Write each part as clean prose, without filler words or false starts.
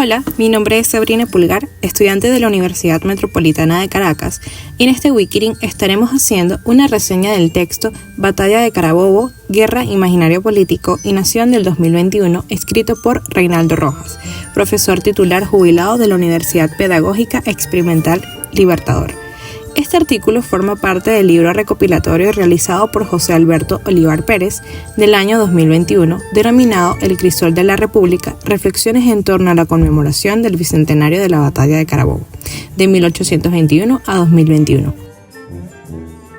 Hola, mi nombre es Sabrina Pulgar, estudiante de la Universidad Metropolitana de Caracas, y en este Wikiring estaremos haciendo una reseña del texto Batalla de Carabobo, Guerra, Imaginario Político y Nación del 2021, escrito por Reinaldo Rojas, profesor titular jubilado de la Universidad Pedagógica Experimental Libertador. Este artículo forma parte del libro recopilatorio realizado por José Alberto Olivar Pérez del año 2021, denominado El Crisol de la República, reflexiones en torno a la conmemoración del bicentenario de la Batalla de Carabobo, de 1821 a 2021.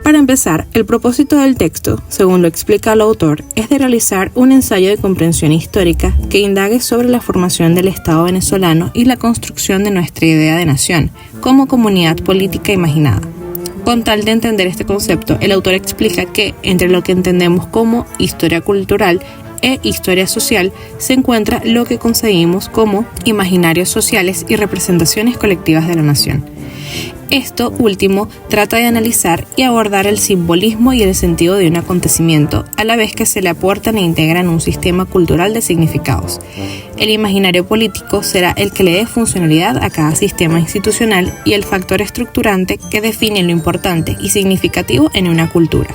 Para empezar, el propósito del texto, según lo explica el autor, es de realizar un ensayo de comprensión histórica que indague sobre la formación del Estado venezolano y la construcción de nuestra idea de nación, como comunidad política imaginada. Con tal de entender este concepto, el autor explica que, entre lo que entendemos como historia cultural e historia social, se encuentra lo que concebimos como imaginarios sociales y representaciones colectivas de la nación. Esto último trata de analizar y abordar el simbolismo y el sentido de un acontecimiento, a la vez que se le aportan e integran un sistema cultural de significados. El imaginario político será el que le dé funcionalidad a cada sistema institucional y el factor estructurante que define lo importante y significativo en una cultura.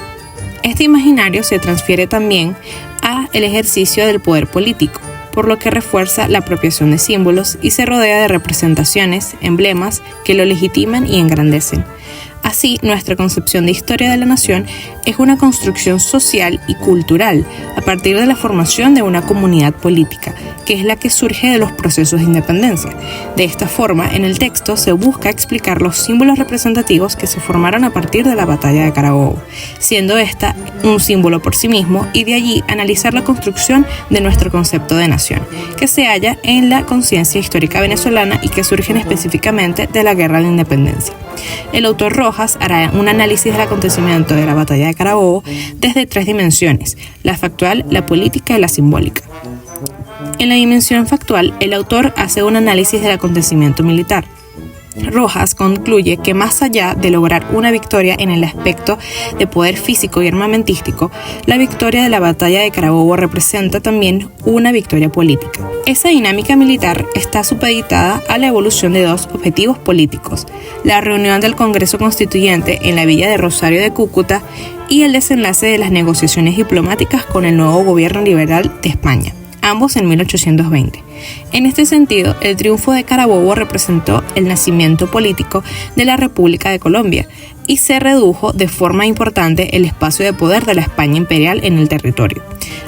Este imaginario se transfiere también a el ejercicio del poder político, por lo que refuerza la apropiación de símbolos y se rodea de representaciones, emblemas que lo legitiman y engrandecen. Así, nuestra concepción de historia de la nación es una construcción social y cultural a partir de la formación de una comunidad política, que es la que surge de los procesos de independencia. De esta forma, en el texto se busca explicar los símbolos representativos que se formaron a partir de la Batalla de Carabobo, siendo esta un símbolo por sí mismo, y de allí analizar la construcción de nuestro concepto de nación, que se halla en la conciencia histórica venezolana y que surgen específicamente de la Guerra de la Independencia. El autor Rojas hará un análisis del acontecimiento de la Batalla de Carabobo desde tres dimensiones: la factual, la política y la simbólica. En la dimensión factual, el autor hace un análisis del acontecimiento militar. Rojas concluye que más allá de lograr una victoria en el aspecto de poder físico y armamentístico, la victoria de la Batalla de Carabobo representa también una victoria política. Esa dinámica militar está supeditada a la evolución de dos objetivos políticos: la reunión del Congreso Constituyente en la villa de Rosario de Cúcuta y el desenlace de las negociaciones diplomáticas con el nuevo gobierno liberal de España, ambos en 1820. En este sentido, el triunfo de Carabobo representó el nacimiento político de la República de Colombia y se redujo de forma importante el espacio de poder de la España imperial en el territorio.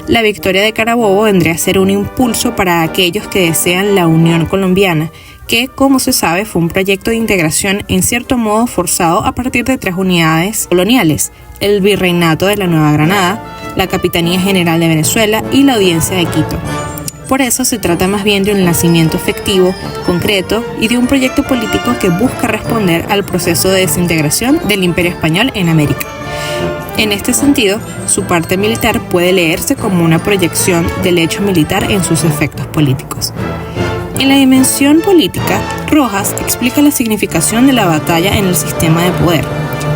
La victoria de Carabobo vendría a ser un impulso para aquellos que desean la Unión Colombiana, que, como se sabe, fue un proyecto de integración en cierto modo forzado a partir de tres unidades coloniales: el Virreinato de la Nueva Granada, la Capitanía General de Venezuela y la Audiencia de Quito. Por eso se trata más bien de un nacimiento efectivo, concreto, y de un proyecto político que busca responder al proceso de desintegración del Imperio Español en América. En este sentido, su parte militar puede leerse como una proyección del hecho militar en sus efectos políticos. En la dimensión política, Rojas explica la significación de la batalla en el sistema de poder.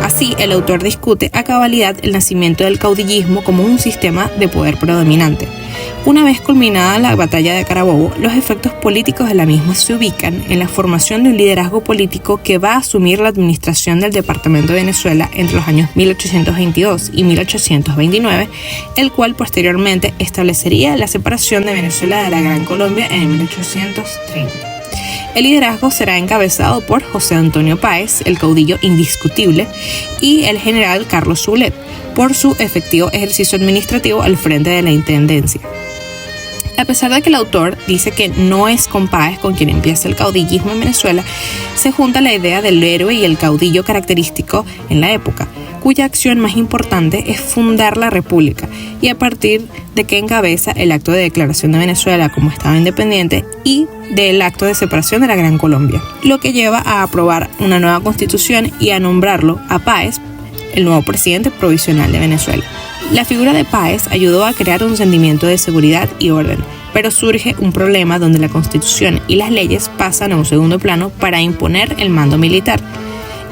Así, el autor discute a cabalidad el nacimiento del caudillismo como un sistema de poder predominante. Una vez culminada la Batalla de Carabobo, los efectos políticos de la misma se ubican en la formación de un liderazgo político que va a asumir la administración del Departamento de Venezuela entre los años 1822 y 1829, el cual posteriormente establecería la separación de Venezuela de la Gran Colombia en 1830. El liderazgo será encabezado por José Antonio Páez, el caudillo indiscutible, y el general Carlos Soulet, por su efectivo ejercicio administrativo al frente de la intendencia. A pesar de que el autor dice que no es con Páez con quien empieza el caudillismo en Venezuela, se junta la idea del héroe y el caudillo característico en la época, cuya acción más importante es fundar la República, y a partir de que encabeza el acto de declaración de Venezuela como Estado independiente y del acto de separación de la Gran Colombia, lo que lleva a aprobar una nueva constitución y a nombrarlo a Páez el nuevo presidente provisional de Venezuela. La figura de Páez ayudó a crear un sentimiento de seguridad y orden, pero surge un problema donde la Constitución y las leyes pasan a un segundo plano para imponer el mando militar.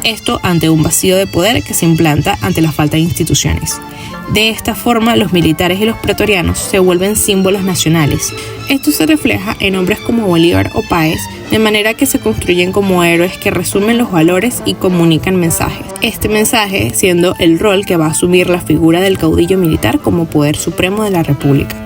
Esto ante un vacío de poder que se implanta ante la falta de instituciones. De esta forma, los militares y los pretorianos se vuelven símbolos nacionales. Esto se refleja en hombres como Bolívar o Páez, de manera que se construyen como héroes que resumen los valores y comunican mensajes. Este mensaje siendo el rol que va a asumir la figura del caudillo militar como poder supremo de la República.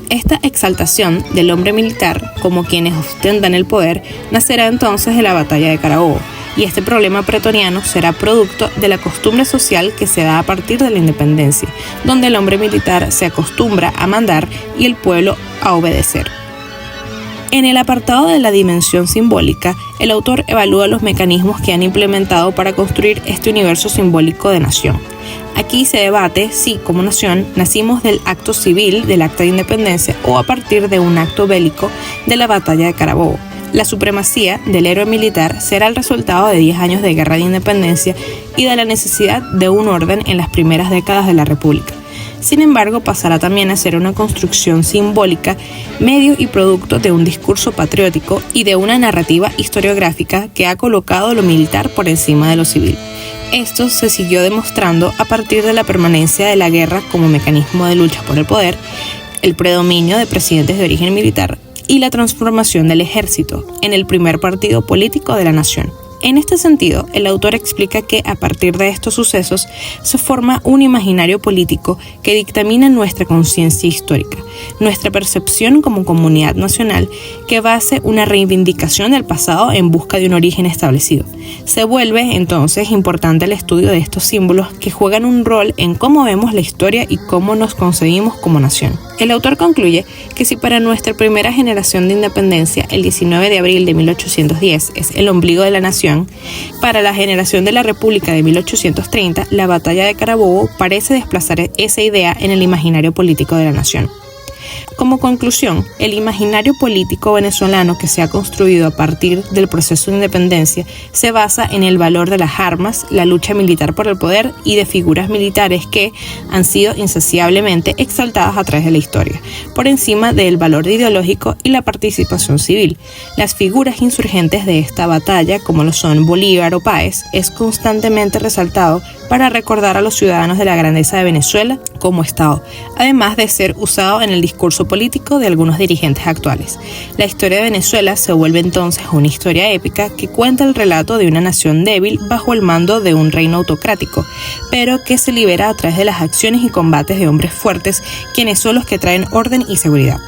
Esta exaltación del hombre militar como quienes ostentan el poder nacerá entonces de la batalla de Carabobo, y este problema pretoriano será producto de la costumbre social que se da a partir de la independencia, donde el hombre militar se acostumbra a mandar y el pueblo a obedecer. En el apartado de la dimensión simbólica, el autor evalúa los mecanismos que han implementado para construir este universo simbólico de nación. Aquí se debate si, como nación, nacimos del acto civil del Acta de Independencia o a partir de un acto bélico de la Batalla de Carabobo. La supremacía del héroe militar será el resultado de 10 años de guerra de independencia y de la necesidad de un orden en las primeras décadas de la República. Sin embargo, pasará también a ser una construcción simbólica, medio y producto de un discurso patriótico y de una narrativa historiográfica que ha colocado lo militar por encima de lo civil. Esto se siguió demostrando a partir de la permanencia de la guerra como mecanismo de lucha por el poder, el predominio de presidentes de origen militar y la transformación del ejército en el primer partido político de la nación. En este sentido, el autor explica que a partir de estos sucesos se forma un imaginario político que dictamina nuestra conciencia histórica, nuestra percepción como comunidad nacional, que base una reivindicación del pasado en busca de un origen establecido. Se vuelve entonces importante el estudio de estos símbolos que juegan un rol en cómo vemos la historia y cómo nos concebimos como nación. El autor concluye que si para nuestra primera generación de independencia el 19 de abril de 1810 es el ombligo de la nación, para la generación de la República de 1830, la batalla de Carabobo parece desplazar esa idea en el imaginario político de la nación. Como conclusión, el imaginario político venezolano que se ha construido a partir del proceso de independencia se basa en el valor de las armas, la lucha militar por el poder y de figuras militares que han sido insaciablemente exaltadas a través de la historia, por encima del valor ideológico y la participación civil. Las figuras insurgentes de esta batalla, como lo son Bolívar o Páez, es constantemente resaltado para recordar a los ciudadanos de la grandeza de Venezuela como Estado, además de ser usado en el discurso político de algunos dirigentes actuales. La historia de Venezuela se vuelve entonces una historia épica que cuenta el relato de una nación débil bajo el mando de un reino autocrático, pero que se libera a través de las acciones y combates de hombres fuertes, quienes son los que traen orden y seguridad.